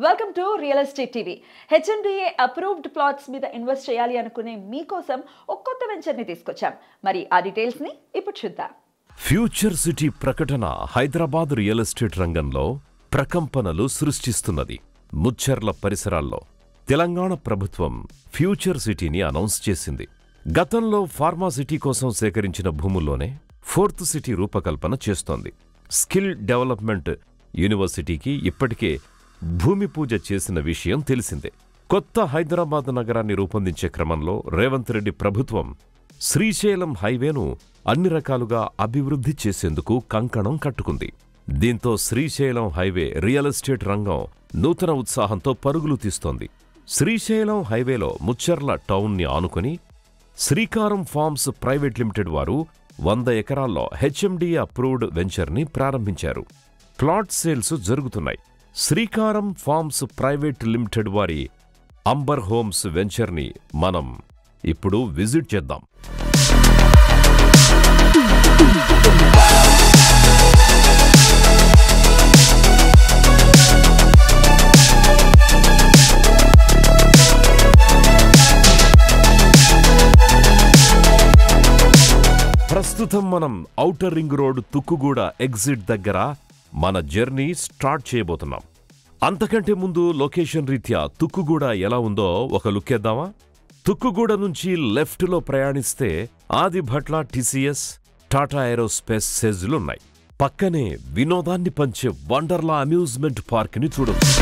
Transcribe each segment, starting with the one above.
Welcome to real estate TV. HMDA approved plots మీద invest చేయాలి అనుకునే మీకోసం ఒక కొత్త వెంచర్ని తీసుకొచ్చాం. మరి ఆ డీటెయిల్స్ని ఇప్పుడు చూద్దాం. ఫ్యూచర్ సిటీ ప్రకటన హైదరాబాద్ రియల్ ఎస్టేట్ రంగంలో ప్రకంపనలు సృష్టిస్తున్నది. ముచ్చర్ల పరిసరాల్లో తెలంగాణ ప్రభుత్వం ఫ్యూచర్ సిటీని అనౌన్స్ చేసింది. గతంలో ఫార్మా సిటీ కోసం సేకరించిన భూముల్లోనే ఫోర్త్ సిటీ రూపకల్పన చేస్తోంది. స్కిల్ డెవలప్మెంట్ యూనివర్సిటీకి ఇప్పటికే భూమి పూజ చేసిన విషయం తెలిసిందే. కొత్త హైదరాబాద్ నగరాన్ని రూపొందించే క్రమంలో రేవంత్ రెడ్డి ప్రభుత్వం శ్రీశైలం హైవేను అన్ని రకాలుగా అభివృద్ధి చేసేందుకు కంకణం కట్టుకుంది. దీంతో శ్రీశైలం హైవే రియల్ ఎస్టేట్ రంగం నూతన ఉత్సాహంతో పరుగులు తీస్తోంది. శ్రీశైలం హైవేలో ముచ్చర్ల టౌన్ని ఆనుకుని శ్రీకారం ఫార్మ్స్ ప్రైవేట్ లిమిటెడ్ వారు 100 ఎకరాల్లో హెచ్ఎండిఏ అప్రూవ్డ్ వెంచర్ని ప్రారంభించారు. ప్లాట్ సేల్స్ జరుగుతున్నాయి. శ్రీకారం ఫార్మ్స్ ప్రైవేట్ లిమిటెడ్ వారి అంబర్ హోమ్స్ వెంచర్ని మనం ఇప్పుడు విజిట్ చేద్దాం. ప్రస్తుతం మనం outer ring road Tukkuguda exit దగ్గర మన జర్నీ స్టార్ట్ చేయబోతున్నాం. అంతకంటే ముందు లొకేషన్ రీత్యా తుక్కుగూడ ఎలా ఉందో ఒక లుక్కేద్దామా? తుక్కుగూడ నుంచి లెఫ్ట్లో ప్రయాణిస్తే ఆదిభట్ల టీసీఎస్, టాటా ఏరోస్పేస్ సెజ్లున్నాయి. పక్కనే వినోదాన్ని పంచే వండర్లా అమ్యూజ్మెంట్ పార్క్ని చూడొచ్చు.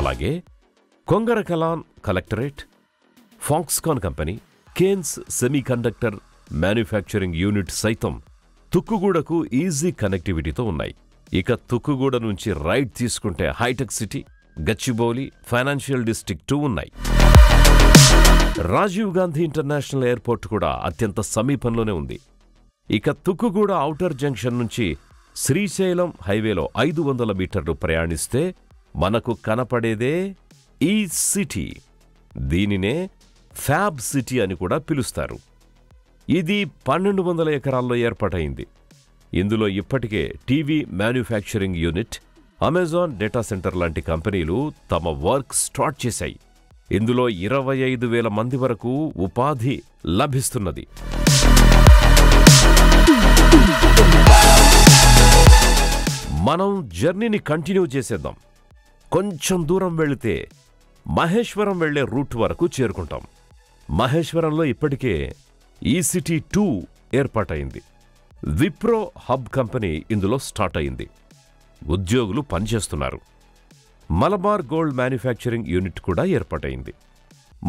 అలాగే Kongarakalan collectorate, Foxconn company, Kaynes semiconductor manufacturing unit సైతం తుక్కుగూడకు ఈజీ కనెక్టివిటీతో ఉన్నాయి. ఇక తుక్కుగూడ నుంచి రైట్ తీసుకుంటే hitech city, Gachibowli, financial district ఉన్నాయి. రాజీవ్ గాంధీ ఇంటర్నేషనల్ ఎయిర్పోర్ట్ కూడా అత్యంత సమీపంలోనే ఉంది. ఇక తుక్కుగూడ ఔటర్ జంక్షన్ నుంచి శ్రీశైలం హైవేలో 500 మీటర్లు ప్రయాణిస్తే మనకు కనపడేదే ఈ సిటీ. దీనినే ఫ్యాబ్ సిటీ అని కూడా పిలుస్తారు. ఇది 1200 ఎకరాల్లో ఏర్పాటైంది. ఇందులో ఇప్పటికే TV manufacturing unit, Amazon data centre లాంటి కంపెనీలు తమ వర్క్ స్టార్ట్ చేశాయి. ఇందులో 25,000 మంది వరకు ఉపాధి లభిస్తున్నది. మనం జర్నీని కంటిన్యూ చేసేద్దాం. కొంచెం దూరం వెళితే మహేశ్వరం వెళ్లే రూట్ వరకు చేరుకుంటాం. మహేశ్వరంలో ఇప్పటికే ఈసిటీ 2 ఏర్పాటైంది. విప్రో హబ్ కంపెనీ ఇందులో స్టార్ట్ అయింది. ఉద్యోగులు పనిచేస్తున్నారు. మలబార్ గోల్డ్ మ్యానుఫ్యాక్చరింగ్ యూనిట్ కూడా ఏర్పాటైంది.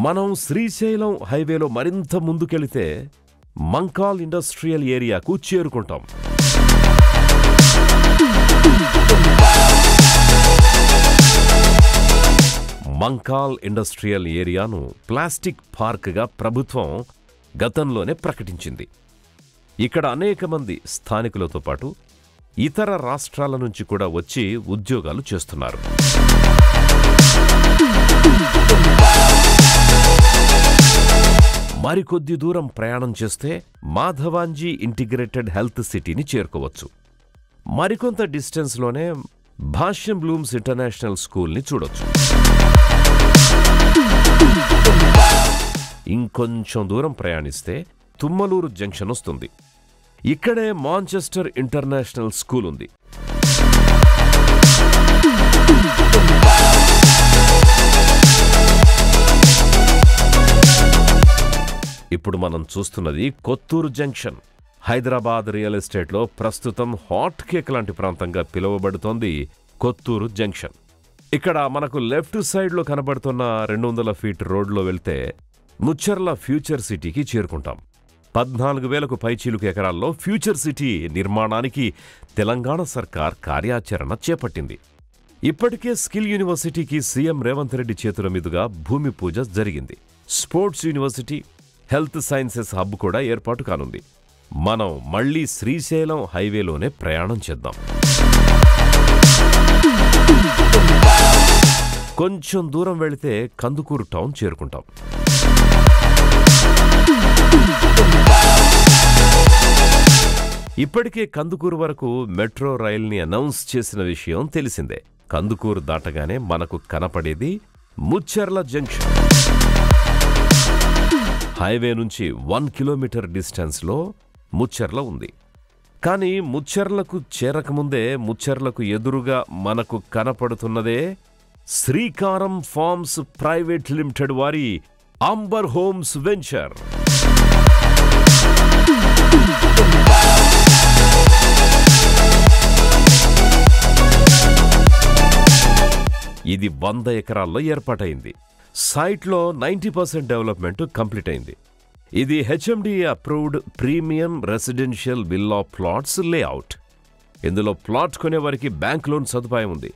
మనం శ్రీశైలం హైవేలో మరింత ముందుకెళితే మంకాల్ ఇండస్ట్రియల్ ఏరియాకు చేరుకుంటాం. మంకాల్ ఇండస్ట్రియల్ ఏరియాను ప్లాస్టిక్ పార్క్గా ప్రభుత్వం గతంలోనే ప్రకటించింది. ఇక్కడ అనేక మంది స్థానికులతో పాటు ఇతర రాష్ట్రాల నుంచి కూడా వచ్చి ఉద్యోగాలు చేస్తున్నారు. మరికొద్ది దూరం ప్రయాణం చేస్తే మాధవాంజీ ఇంటిగ్రేటెడ్ హెల్త్ సిటీని చేరుకోవచ్చు. మరికొంత డిస్టెన్స్లోనే భాష్యం బ్లూమ్స్ ఇంటర్నేషనల్ స్కూల్ని చూడొచ్చు. ఇంకొంచెం దూరం ప్రయాణిస్తే తుమ్మలూరు జంక్షన్ వస్తుంది. ఇక్కడే మాంచెస్టర్ ఇంటర్నేషనల్ స్కూల్ ఉంది. ఇప్పుడు మనం చూస్తున్నది కొత్తూరు జంక్షన్. హైదరాబాద్ రియల్ ఎస్టేట్లో ప్రస్తుతం హాట్ కేక్ లాంటి ప్రాంతంగా పిలువబడుతోంది కొత్తూరు జంక్షన్. ఇక్కడ మనకు లెఫ్ట్ సైడ్లో కనబడుతున్న 200 ఫీట్ రోడ్లో వెళ్తే ముచ్చర్ల ఫ్యూచర్ సిటీకి చేరుకుంటాం. 14,000కు పైచీలుకు ఎకరాల్లో ఫ్యూచర్ సిటీ నిర్మాణానికి తెలంగాణ సర్కార్ కార్యాచరణ చేపట్టింది. ఇప్పటికే స్కిల్ యూనివర్సిటీకి సీఎం రేవంత్ రెడ్డి చేతుల మీదుగా భూమి పూజ జరిగింది. Sports university, health sciences hub కూడా ఏర్పాటు కానుంది. మనం మళ్లీ శ్రీశైలం హైవేలోనే ప్రయాణం చేద్దాం. కొంచెం దూరం వెళితే కందుకూరు టౌన్ చేరుకుంటాం. ఇప్పటికే కందుకూరు వరకు మెట్రో రైల్ని అనౌన్స్ చేసిన విషయం తెలిసిందే. కందుకూరు దాటగానే మనకు కనపడేది ముచ్చెర్ల జంక్షన్. హైవే నుంచి 1 కిలోమీటర్ డిస్టెన్స్లో ముచ్చెర్ల ఉంది. కానీ ముచ్చెర్లకు చేరకముందే ముచ్చెర్లకు ఎదురుగా మనకు కనపడుతున్నదే శ్రీకారం ఫార్మ్స్ ప్రైవేట్ లిమిటెడ్ వారి అంబర్ హోమ్స్ వెంచర్. ఇది 100 ఎకరాల్లో ఏర్పాటైంది. సైట్లో 90% డెవలప్మెంట్ కంప్లీట్ అయింది. ఇది HMDA approved premium residential villa plots layout. ఇందులో ప్లాట్ కొనేవారికి బ్యాంక్ లోన్ సదుపాయం ఉంది.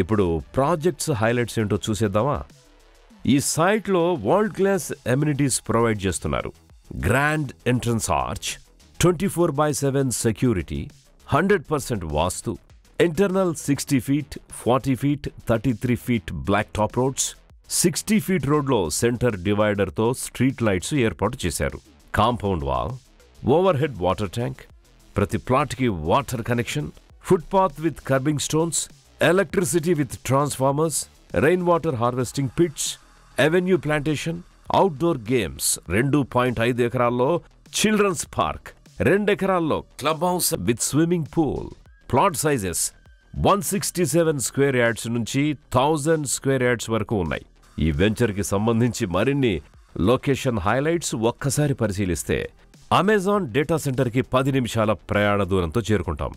ఇప్పుడు ప్రాజెక్ట్స్ హైలైట్స్ ఏంటో చూసేద్దామా? ఈ సైట్లో వరల్డ్ క్లాస్ ఎమ్యూనిటీస్ ప్రొవైడ్ చేస్తున్నారు. Grand entrance arch, 24/7 security, 100% vastu, internal 60 feet, 40 feet, 33 feet black top roads, 60 feet రోడ్లో సెంటర్ డివైడర్తో స్ట్రీట్ లైట్స్ ఏర్పాటు చేశారు. Compound wall, overhead water tank, ప్రతి ప్లాట్కి water connection, footpath with kerbing stones, electricity with transformers, rain water harvesting pits, avenue plantation, outdoor games, 2.5 ఎకరాల్లో children's park, 2 ఎకరాల్లో club house with swimming pool. Plot sizes 167 square yards నుంచి 1000 square yards వరకు ఉన్నాయి. ఈ వెంచర్కి సంబంధించి మరిన్ని లొకేషన్ హైలైట్స్ ఒక్కసారి పరిశీలిస్తే, అమెజాన్ డేటా సెంటర్కి 10 నిమిషాల ప్రయాణ దూరంతో చేరుకుంటాం.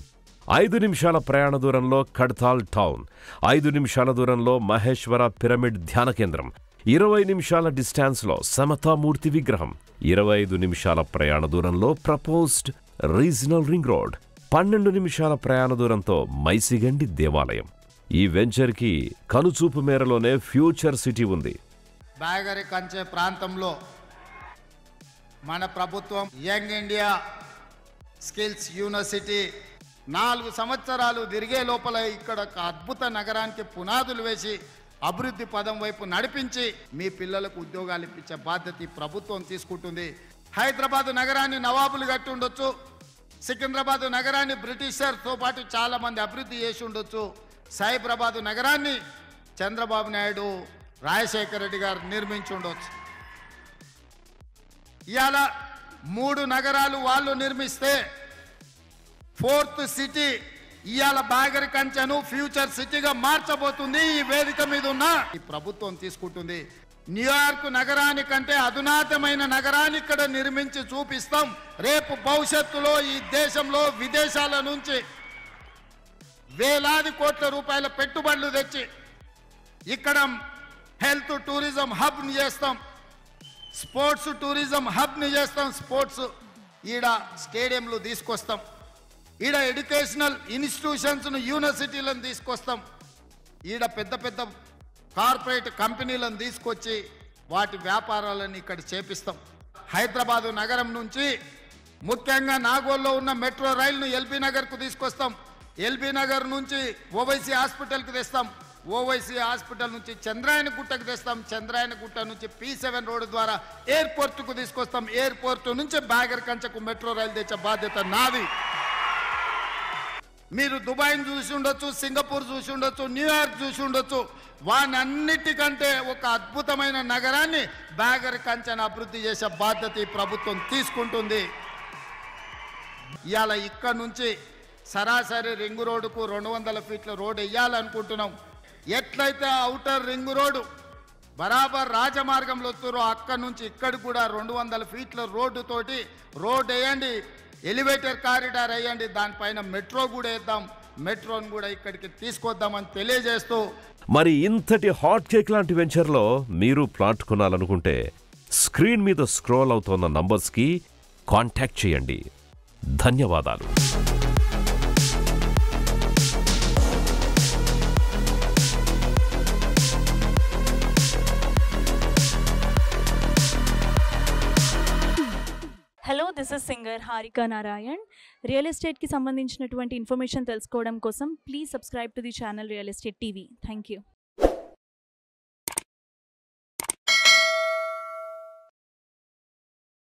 5 నిమిషాల ప్రయాణ దూరంలో కడ్తాల్ టౌన్, 5 నిమిషాల దూరంలో మహేశ్వర పిరమిడ్ ధ్యాన కేంద్రం, 20 నిమిషాల డిస్టాన్స్లో సమతామూర్తి విగ్రహం, 25 నిమిషాల ప్రయాణ దూరంలో ప్రపోజ్డ్ రీజనల్ రింగ్ రోడ్, 12 నిమిషాల ప్రయాణ దూరంతో మైసిగండి దేవాలయం. ఈ వెంచర్కి కనుచూపు మేరలోనే ఫ్యూచర్ సిటీ ఉంది. బాగరి కంచె ప్రాంతంలో మన ప్రభుత్వం యంగ్ ఇండియా స్కిల్స్ యూనివర్సిటీ 4 సంవత్సరాలు తిరిగే లోపల ఇక్కడ ఒక అద్భుత నగరానికి పునాదులు వేసి అభివృద్ధి పదం వైపు నడిపించి మీ పిల్లలకు ఉద్యోగాలు ఇప్పించే బాధ్యత ఈ ప్రభుత్వం తీసుకుంటుంది. హైదరాబాద్ నగరాన్ని నవాబులు కట్టి ఉండొచ్చు, సికింద్రాబాద్ నగరాన్ని బ్రిటిషర్తో పాటు చాలామంది అభివృద్ధి చేసి ఉండొచ్చు, సైబరాబాద్ నగరాన్ని చంద్రబాబు నాయుడు, రాజశేఖర రెడ్డి గారు నిర్మించి ఉండొచ్చు. ఇవాళ 3 నగరాలు వాళ్ళు నిర్మిస్తే 4th సిటీ ఇవాళ బాగరి కంచెను ఫ్యూచర్ సిటీగా మార్చబోతుంది. ఈ వేదిక మీద ఉన్న ఈ ప్రభుత్వం తీసుకుంటుంది. న్యూయార్క్ నగరానికంటే అధునాతమైన నగరాన్ని ఇక్కడ నిర్మించి చూపిస్తాం. రేపు భవిష్యత్తులో ఈ దేశంలో విదేశాల నుంచి వేలాది కోట్ల రూపాయల పెట్టుబడులు తెచ్చి ఇక్కడ హెల్త్ టూరిజం హబ్ని చేస్తాం, స్పోర్ట్స్ టూరిజం హబ్ని చేస్తాం. స్పోర్ట్స్ ఈడ స్టేడియంలు తీసుకొస్తాం, ఈడ ఎడ్యుకేషనల్ ఇన్స్టిట్యూషన్స్ను యూనివర్సిటీలను తీసుకొస్తాం, ఈడ పెద్ద పెద్ద కార్పొరేట్ కంపెనీలను తీసుకొచ్చి వాటి వ్యాపారాలను ఇక్కడ చేపిస్తాం. హైదరాబాదు నగరం నుంచి ముఖ్యంగా నాగోల్లో ఉన్న మెట్రో రైలును ఎల్బీ నగర్కు తీసుకొస్తాం. ఎల్బీ నగర్ నుంచి ఓవైసీ హాస్పిటల్కి తెస్తాం, ఓవైసీ హాస్పిటల్ నుంచి చంద్రాయన గుట్టకు తెస్తాం, చంద్రాయన గుట్ట నుంచి P7 రోడ్డు ద్వారా ఎయిర్పోర్టుకు తీసుకొస్తాం, ఎయిర్పోర్టు నుంచి బాగరి కంచెకు మెట్రో రైలు తెచ్చే బాధ్యత నాది. మీరు దుబాయ్ని చూసి ఉండొచ్చు, సింగపూర్ చూసి ఉండొచ్చు, న్యూయార్క్ చూసి ఉండొచ్చు. వానన్నిటికంటే ఒక అద్భుతమైన నగరాన్ని బాగరి కంచెను అభివృద్ధి చేసే బాధ్యత ఈ ప్రభుత్వం తీసుకుంటుంది. ఇవాళ ఇక్కడ నుంచి సరాసరి రింగు రోడ్డుకు 200 ఫీట్ల రోడ్డు వేయాలనుకుంటున్నాం. ఎట్లయితే ఔటర్ రింగు రోడ్డు బరాబర్ రాజమార్గంలో వస్తారో అక్కడి నుంచి ఇక్కడికి కూడా 200 ఫీట్ల రోడ్డుతోటి రోడ్డు వేయండి, ఎలివేటర్ కారిడార్ వేయండి, దానిపైన మెట్రో కూడా వేద్దాం, మెట్రోను కూడా ఇక్కడికి తీసుకొద్దామని తెలియజేస్తూ, మరి ఇంతటి హాట్ కేక్ లాంటి వెంచర్లో మీరు ప్లాట్ కొనాలనుకుంటే స్క్రీన్ మీద స్క్రోల్ అవుతోన్న నంబర్స్కి కాంటాక్ట్ చేయండి. ధన్యవాదాలు. Hello, this is singer Harika Narayan. Real ఎస్టేట్కి సంబంధించినటువంటి ఇన్ఫర్మేషన్ తెలుసుకోవడం కోసం please subscribe to the channel real estate TV. Thank you.